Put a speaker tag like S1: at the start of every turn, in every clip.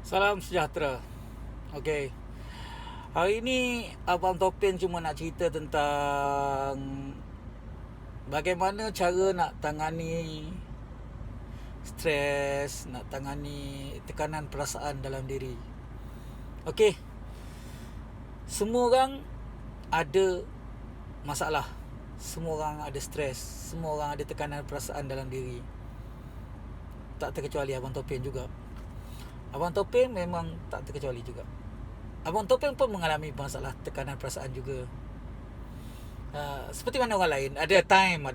S1: Salam sejahtera. Okey. Hari ni Abang Topin cuma nak cerita tentang bagaimana cara nak tangani stres, nak tangani tekanan perasaan dalam diri. Okey. Semua orang ada masalah. Semua orang ada stres. Semua orang ada tekanan perasaan dalam diri. Tak terkecuali Abang Topin juga. Abang Topeng memang tak terkecuali juga. Abang Topeng pun mengalami masalah tekanan perasaan juga. Seperti mana orang lain, ada time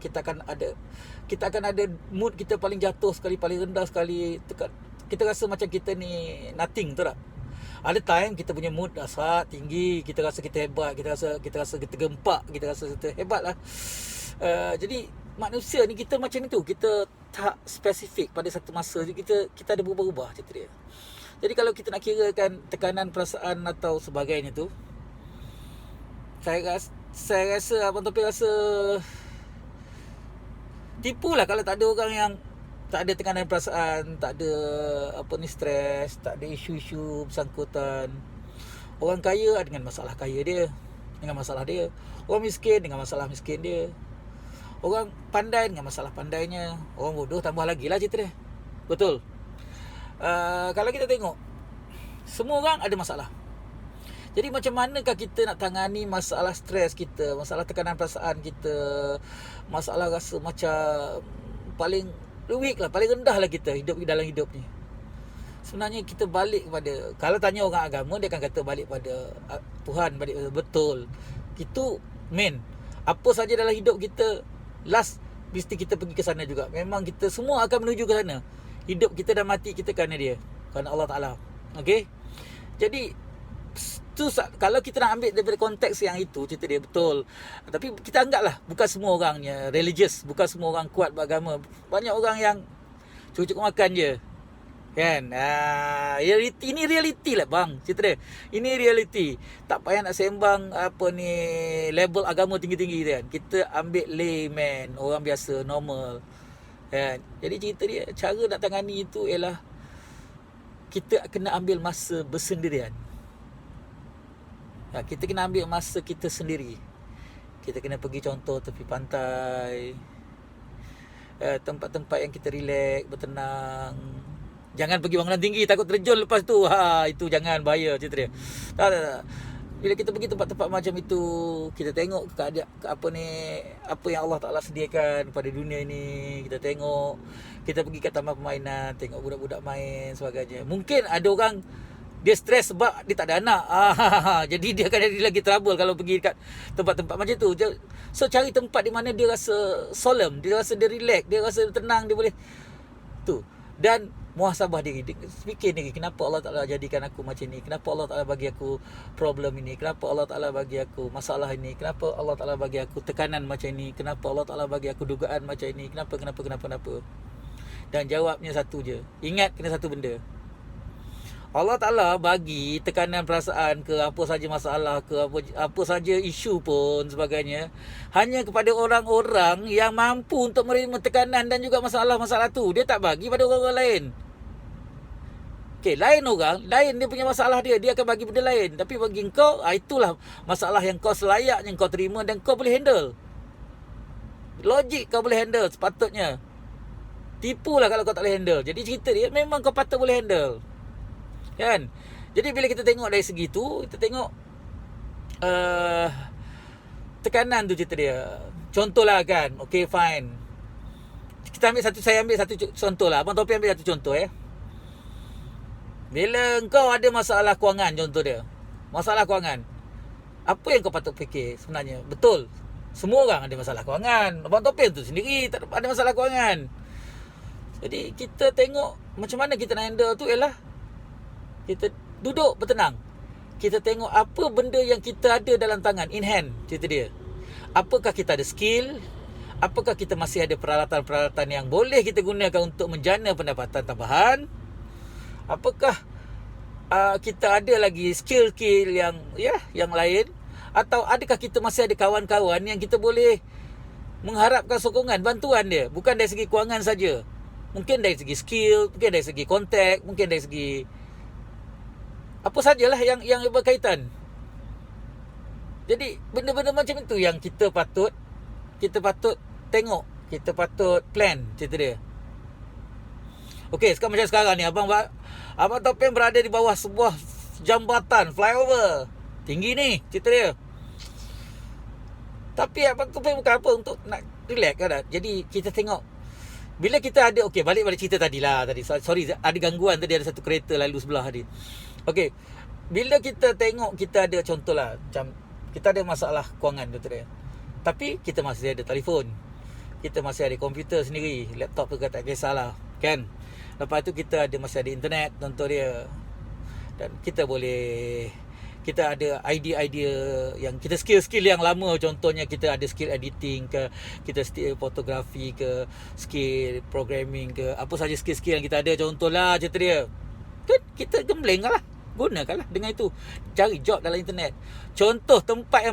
S1: kita akan ada mood kita paling jatuh sekali, paling rendah sekali, kita rasa macam kita ni nothing, betul tak? Ada time kita punya mood dasar tinggi, kita rasa kita hebat, kita rasa kita gempak, kita rasa kita hebat lah. Jadi manusia ni kita macam itu, kita tak spesifik pada satu masa, kita ada berubah-ubah cerita dia. Jadi kalau kita nak kirakan tekanan perasaan atau sebagainya tu, saya rasa Abang Topi rasa tipulah kalau tak ada orang yang tak ada tekanan perasaan, tak ada stres, tak ada isu-isu bersangkutan. Orang kaya dengan masalah kaya dia, dengan masalah dia. Orang miskin dengan masalah miskin dia. Orang pandai dengan masalah pandainya. Orang bodoh tambah lagi lah cerita dia. Betul. Kalau kita tengok, semua orang ada masalah. Jadi macam manakah kita nak tangani masalah stres kita, masalah tekanan perasaan kita, masalah rasa macam paling weak lah, paling rendah lah kita hidup dalam hidup ni. Sebenarnya kita balik kepada, kalau tanya orang agama, dia akan kata balik pada Tuhan, balik pada betul. Itu main. Apa saja dalam hidup kita, last mesti kita pergi ke sana juga. Memang kita semua akan menuju ke sana. Hidup kita dan mati kita kerana dia, kerana Allah Ta'ala. Okay. Jadi tu, kalau kita nak ambil daripada konteks yang itu, cerita dia betul. Tapi kita anggaplah bukan semua orangnya religious, bukan semua orang kuat beragama. Banyak orang yang cukup makan je, kan? Ini reality lah bang, cerita dia. Ini reality. Tak payah nak sembang label agama tinggi-tinggi kan. Kita ambil layman, orang biasa, normal, kan? Jadi cerita dia, cara nak tangani itu ialah kita kena ambil masa bersendirian. Kita kena ambil masa kita sendiri. Kita kena pergi contoh tepi pantai, tempat-tempat yang kita relax, bertenang. Jangan pergi bangunan tinggi, takut terjun lepas tu. Itu jangan, bahaya cerita dia. Tak. Bila kita pergi tempat-tempat macam itu, kita tengok apa yang Allah Ta'ala sediakan pada dunia ini. Kita tengok, kita pergi ke taman permainan, tengok budak-budak main sebagainya. Mungkin ada orang dia stres sebab dia tak ada anak. Jadi dia akan jadi lagi trouble kalau pergi dekat tempat-tempat macam tu. So cari tempat di mana dia rasa solemn, dia rasa dia relax, dia rasa tenang, dia boleh tu. Dan muhasabah diri, fikir diri, kenapa Allah Ta'ala jadikan aku macam ni, kenapa Allah Ta'ala bagi aku problem ini, kenapa Allah Ta'ala bagi aku masalah ini, kenapa Allah Ta'ala bagi aku tekanan macam ni, kenapa Allah Ta'ala bagi aku dugaan macam ni, kenapa. Dan jawabnya satu je, ingat kena satu benda. Allah Ta'ala bagi tekanan perasaan ke apa saja masalah ke apa saja isu pun sebagainya hanya kepada orang-orang yang mampu untuk menerima tekanan dan juga masalah-masalah tu. Dia tak bagi pada orang-orang lain. Lain orang, lain dia punya masalah dia akan bagi benda lain. Tapi bagi engkau, itulah masalah yang kau selayaknya kau terima dan kau boleh handle. Logik kau boleh handle sepatutnya. Tipulah kalau kau tak boleh handle. Jadi cerita dia memang kau patut boleh handle, kan? Jadi bila kita tengok dari segi tu, kita tengok tekanan tu cerita dia. Contohlah kan, okay fine, saya ambil satu contoh lah. Abang Topi ambil satu contoh Bila engkau ada masalah kewangan, contoh dia, masalah kewangan, apa yang kau patut fikir sebenarnya? Betul, semua orang ada masalah kewangan. Abang Topi tu sendiri tak ada masalah kewangan. Jadi kita tengok macam mana kita nak handle tu ialah kita duduk bertenang. Kita tengok apa benda yang kita ada dalam tangan, in hand, cerita dia. Apakah kita ada skill? Apakah kita masih ada peralatan-peralatan yang boleh kita gunakan untuk menjana pendapatan tambahan? Apakah kita ada lagi skill-skill yang lain? Atau adakah kita masih ada kawan-kawan yang kita boleh mengharapkan sokongan, bantuan dia, bukan dari segi kewangan saja? Mungkin dari segi skill, mungkin dari segi kontak, mungkin dari segi apa sajalah yang berkaitan. Jadi benda-benda macam itu yang kita patut tengok, kita patut plan cerita dia. Okey, sekarang macam sekarang ni abang Topeng berada di bawah sebuah jambatan flyover tinggi ni cerita dia. Tapi abang Topeng bukan apa untuk nak relax kan. Jadi kita tengok bila kita ada, okey, balik cerita tadi. Sorry, ada gangguan tadi, ada satu kereta lalu sebelah tadi. Okey, bila kita tengok kita ada contohlah macam kita ada masalah kewangan tu dia. Tapi kita masih ada telefon. Kita masih ada komputer sendiri, laptop tu tak kisahlah, kan? Lepas tu kita masih ada internet contoh dia. Dan kita ada idea-idea yang kita skill yang lama, contohnya kita ada skill editing ke, kita skill fotografi ke, skill programming ke, apa saja skill yang kita ada contohlah cerita dia. Kan kita gemblenglah, gunakanlah dengan itu. Cari job dalam internet. Contoh tempat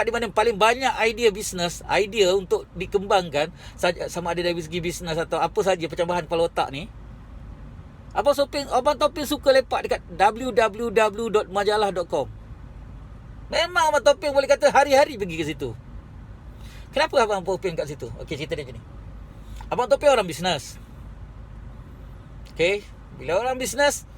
S1: di mana paling banyak idea bisnes, idea untuk dikembangkan, sama ada dari segi bisnes atau apa saja pencambahan kepala otak ni. Abang Topeng suka lepak dekat www.majalah.com. Memang Abang Topeng boleh kata hari-hari pergi ke situ. Kenapa Abang Topeng kat situ? Okey, cerita dia macam ni. Abang Topeng orang bisnes. Okey, bila orang bisnes,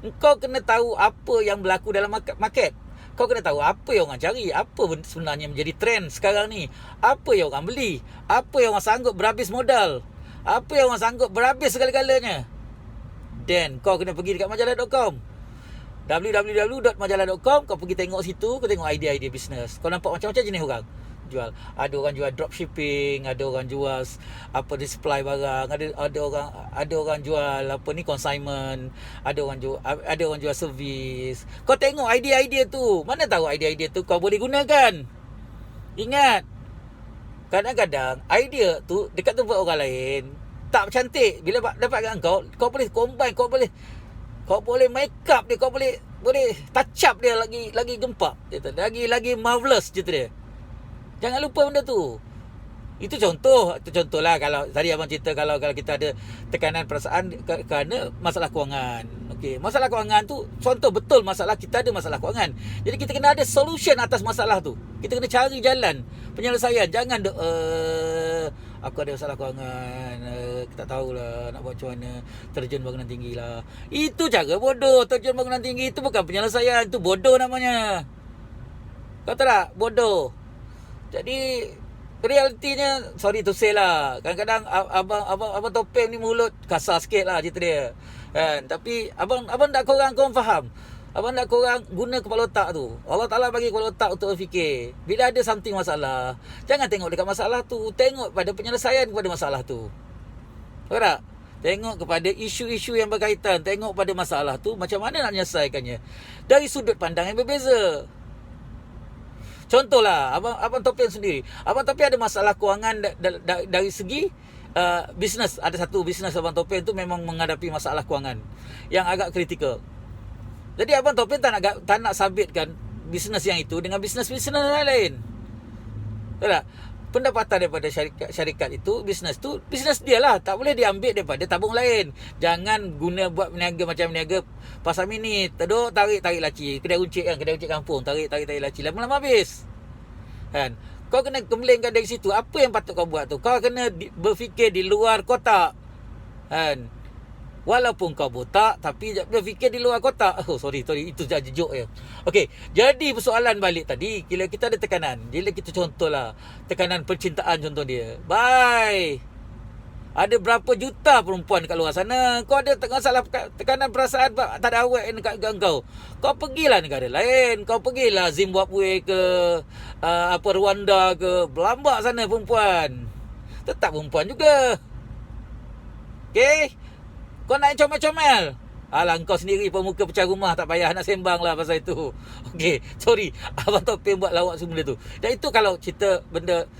S1: engkau kena tahu apa yang berlaku dalam market. Kau kena tahu apa yang orang cari, apa sebenarnya menjadi trend sekarang ni, apa yang orang beli, apa yang orang sanggup berhabis modal, apa yang orang sanggup berhabis segala-galanya. Dan kau kena pergi dekat majalah.com, www.majalah.com. Kau pergi tengok situ, kau tengok idea-idea bisnes. Kau nampak macam-macam jenis orang jual. Ada orang jual dropshipping, ada orang jual apa display barang, ada orang jual apa ni consignment, ada orang jual servis. Kau tengok idea-idea tu. Mana tahu idea-idea tu kau boleh gunakan. Ingat, kadang-kadang idea tu dekat tempat orang lain tak cantik. Bila dapat kat kau boleh combine, kau boleh make up dia, kau boleh touch up dia lagi gempak, lagi marvelous cerita dia. Jangan lupa benda tu. Itu contohlah kalau tadi abang cerita kalau kita ada tekanan perasaan kerana masalah kewangan. Okey, masalah kewangan tu contoh betul masalah kita ada masalah kewangan. Jadi kita kena ada solution atas masalah tu. Kita kena cari jalan penyelesaian. Jangan aku ada masalah kewangan, tak tahulah nak buat macam mana, terjun bangunan tinggi lah. Itu cara bodoh. Terjun bangunan tinggi itu bukan penyelesaian, itu bodoh namanya. Kau tahu tak? Bodoh. Jadi realitinya, sorry to say lah, kadang-kadang abang Topeng ni mulut kasar sikit lah cerita dia, kan? Tapi abang tak korang faham. Abang nak korang guna kepala otak tu. Allah Ta'ala bagi kepala otak untuk berfikir. Bila ada something masalah, jangan tengok dekat masalah tu, tengok pada penyelesaian kepada masalah tu. Tahu tak? Tengok kepada isu-isu yang berkaitan, tengok pada masalah tu macam mana nak menyelesaikannya dari sudut pandang yang berbeza. Contohlah abang Topeng sendiri. Abang Topeng ada masalah kewangan dari segi bisnes. Ada satu bisnes abang Topeng tu memang menghadapi masalah kewangan yang agak kritikal. Jadi abang Topeng tak nak sabitkan bisnes yang itu dengan bisnes lain. Tahu tak? Pendapatan daripada syarikat itu, bisnes dia lah. Tak boleh diambil daripada tabung lain. Jangan guna buat meniaga macam meniaga pasar mini. Tarik laci. Kedai runcit kampung. Tarik laci. Lama-lama habis. Kan? Kau kena kembelingkan dari situ. Apa yang patut kau buat tu? Kau kena berfikir di luar kotak. Kan? Walaupun kau botak, tapi berfikir di luar kotak. Oh, sorry. Itu saja joke je. Okey, jadi persoalan balik tadi, bila kita ada tekanan, bila kita contohlah, tekanan percintaan contoh dia. Bye. Ada berapa juta perempuan kat luar sana. Kau ada masalah tekanan perasaan, tak ada awet dekat kau. Kau pergilah negara lain. Kau pergilah Zimbabwe ke, Rwanda ke. Berlambak sana perempuan. Tetap perempuan juga. Okey. Kau nak comel-comel. Alah, kau sendiri pemuka pecah rumah, tak payah nak sembang lah pasal itu. Okey, sorry. Abang Topeng buat lawak semula tu. Dan itu kalau cerita benda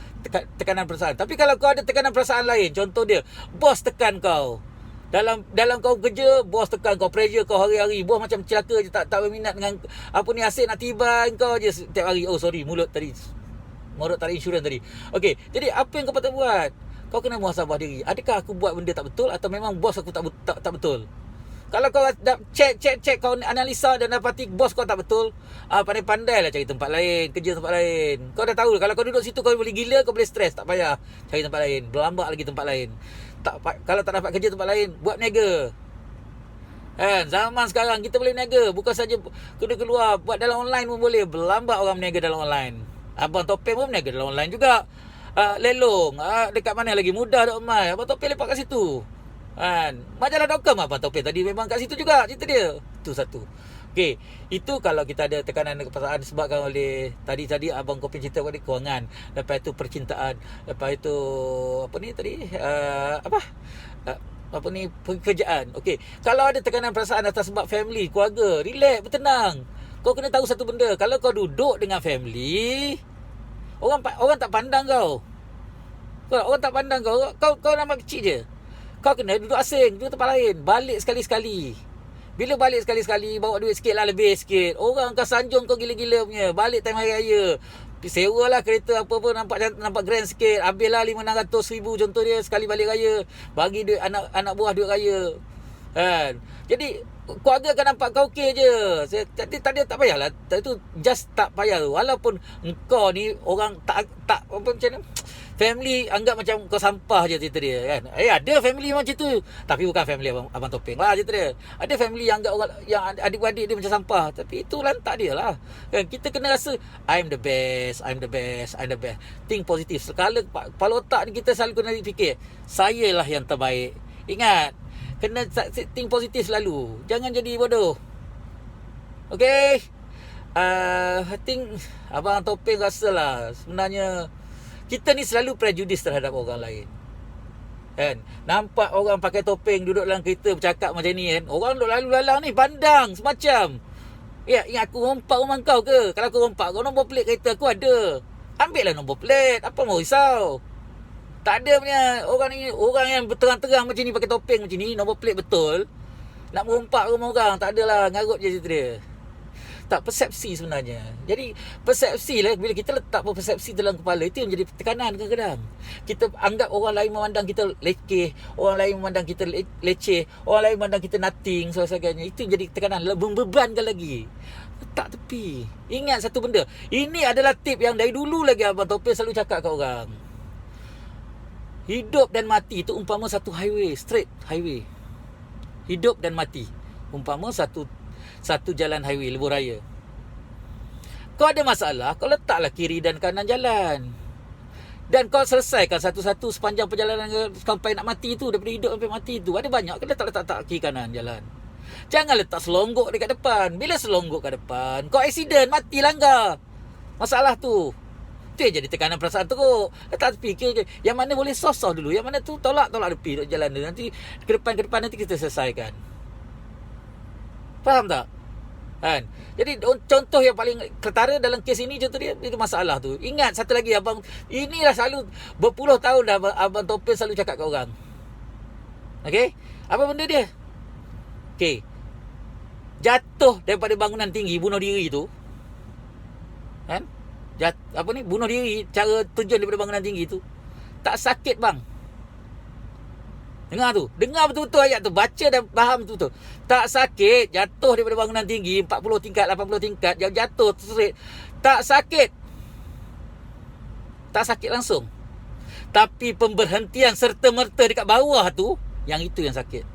S1: tekanan perasaan. Tapi kalau kau ada tekanan perasaan lain, contoh dia, bos tekan kau. Dalam kau kerja, bos tekan kau, pressure kau hari-hari. Bos macam celaka je, tak berminat dengan apa ni, asyik nak tiba kau je setiap hari. Oh, sorry, mulut tadi. Mulut tarik insurans tadi. Okey, jadi apa yang kau patut buat? Kau kena muhasabah diri. Adakah aku buat benda tak betul atau memang bos aku tak betul? Kalau kau dah check, kau analisa dan dapati bos kau tak betul, pandai-pandai lah cari tempat lain, kerja tempat lain. Kau dah tahu kalau kau duduk situ kau boleh gila, kau boleh stres, tak payah cari tempat lain, berlambak lagi tempat lain. Kalau tak dapat kerja tempat lain, buat berniaga. Kan, zaman sekarang kita boleh berniaga, bukan saja keluar, buat dalam online pun boleh. Berlambak orang berniaga dalam online. Abang Topeng pun berniaga dalam online juga. Lelong, dekat mana lagi mudah Dok Mai. Abang Topeng lepak kat situ. Kan, majalah.com Abang Topeng tadi memang kat situ juga cerita dia. Itu satu. Okey, itu kalau kita ada tekanan perasaan disebabkan oleh tadi Abang Topeng cerita pada kewangan, lepas itu percintaan, lepas itu apa ni tadi? Pekerjaan. Okey, kalau ada tekanan perasaan atas sebab family, keluarga, relax, bertenang. Kau kena tahu satu benda, kalau kau duduk dengan family, orang tak pandang kau. Orang tak pandang kau nampak kecil je. Kau kena duduk asing, duduk tempat lain, balik sekali-sekali. Bila balik sekali-sekali, bawa duit sikit lah, lebih sikit. Orang akan sanjung kau gila-gila punya. Balik time hari raya, sewa lah kereta apa-apa, nampak grand sikit. Habislah 500-600 ribu contoh dia sekali balik raya. Bagi duit anak buah duit raya. Kan? Jadi keluarga akan nampak kau okey je. Tadi tak payahlah. Itu just tak payah. Walaupun engkau ni orang tak apa macam ni, family anggap macam kau sampah je cerita dia kan. Ada family macam tu, tapi bukan family abang Topeng lah cerita dia. Ada family yang anggap orang yang adik-beradik dia macam sampah, tapi itu lantak dia lah. Kan kita kena rasa I'm the best. Think positif. Kepala otak ni kita selalu kena fikir, saya lah yang terbaik. Ingat, kena think positif selalu. Jangan jadi bodoh. Okay, I think abang Topeng rasalah sebenarnya kita ni selalu prejudis terhadap orang lain. Kan? Nampak orang pakai topeng duduk dalam kereta bercakap macam ni kan. Orang duduk lalu lalang ni pandang semacam, aku rompak rumah kau ke? Kalau aku rompak kau, nombor plate kereta aku ada. Ambil lah nombor plate. Apa mau risau? Tak ada punya. Orang yang berterang-terang macam ni, pakai topeng macam ni, nombor plate betul, nak merompak rumah orang, tak adalah, ngarut je cerita dia. Tak, persepsi sebenarnya. Jadi persepsi lah, bila kita letak persepsi dalam kepala, itu yang menjadi tekanan kadang-kadang. Kita anggap orang lain memandang kita lekeh, orang lain memandang kita leceh, orang lain memandang kita nothing, sebagainya. Itu yang jadi tekanan, membebankan lagi. Letak tepi. Ingat satu benda, ini adalah tip yang dari dulu lagi Abang Topeng selalu cakap kat orang. Hidup dan mati itu umpama satu highway, straight highway. Hidup dan mati umpama satu jalan highway, lebuh raya. Kau ada masalah, kau letaklah kiri dan kanan jalan, dan kau selesaikan satu-satu sepanjang perjalanan sampai nak mati tu. Daripada hidup sampai mati tu ada banyak, kau letak kiri kanan jalan. Jangan letak selonggok dekat depan. Bila selonggok kat depan, kau accident, mati langgar. Masalah tu. Tu yang jadi tekanan perasaan teruk. Letak tepi je. Yang mana boleh soft dulu, yang mana tu tolak tepi duduk jalan dia. Nanti ke depan nanti kita selesaikan. Faham tak? Kan? Jadi contoh yang paling ketara dalam kes ini, contoh dia, itu masalah tu. Ingat satu lagi, abang, inilah selalu berpuluh tahun dah abang Topeng selalu cakap kat orang. Okey? Apa benda dia? Okey. Jatuh daripada bangunan tinggi, bunuh diri tu. Kan? Bunuh diri, cara terjun daripada bangunan tinggi tu. Tak sakit bang. Dengar betul-betul ayat tu, baca dan faham betul-betul. Tak sakit, jatuh daripada bangunan tinggi 40 tingkat, 80 tingkat, jatuh straight. Tak sakit. Tak sakit langsung. Tapi pemberhentian serta-merta dekat bawah tu, yang itu yang sakit.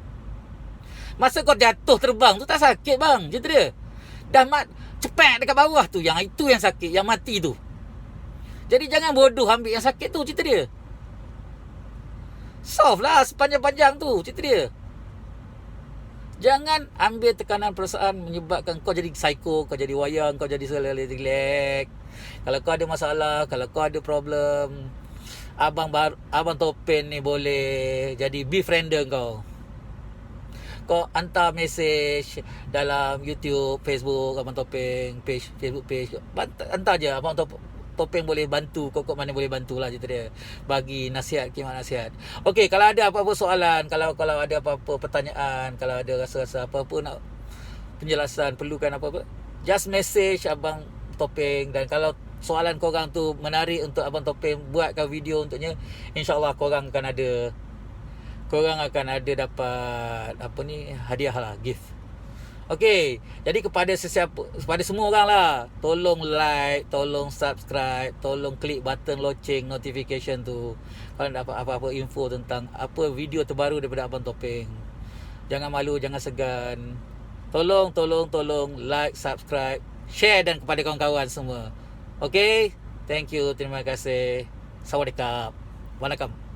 S1: Masa kau jatuh terbang tu tak sakit bang, cerita dia. Dah cepat dekat bawah tu, yang itu yang sakit, yang mati tu. Jadi jangan bodoh ambil yang sakit tu, cerita dia. Solve lah sepanjang-panjang tu, cerita dia. Jangan ambil tekanan perasaan menyebabkan kau jadi psycho, kau jadi wayang, kau jadi relax. Kalau kau ada masalah, kalau kau ada problem, Abang Topeng ni boleh jadi befriender kau. Kau hantar mesej dalam YouTube, Facebook Abang Topeng, Facebook page. Hantar je, Abang Topeng boleh bantu kau, mana boleh bantulah cerita dia. Bagi nasihat, khidmat nasihat. Okey, kalau ada apa-apa soalan, kalau ada apa-apa pertanyaan, kalau ada rasa-rasa apa-apa nak penjelasan, perlukan apa-apa, just message Abang Topeng. Dan kalau soalan korang tu menarik untuk Abang Topeng buatkan video untuknya, InsyaAllah korang akan ada dapat apa ni, hadiah lah, gift. Okey, jadi kepada semua orang lah, tolong like, tolong subscribe, tolong klik button loceng notification tu kalau nak dapat apa-apa info tentang apa video terbaru daripada Abang Topeng. Jangan malu, jangan segan. Tolong like, subscribe, share dan kepada kawan-kawan semua. Okey, thank you, terima kasih. Sawadikap. Waalaikum.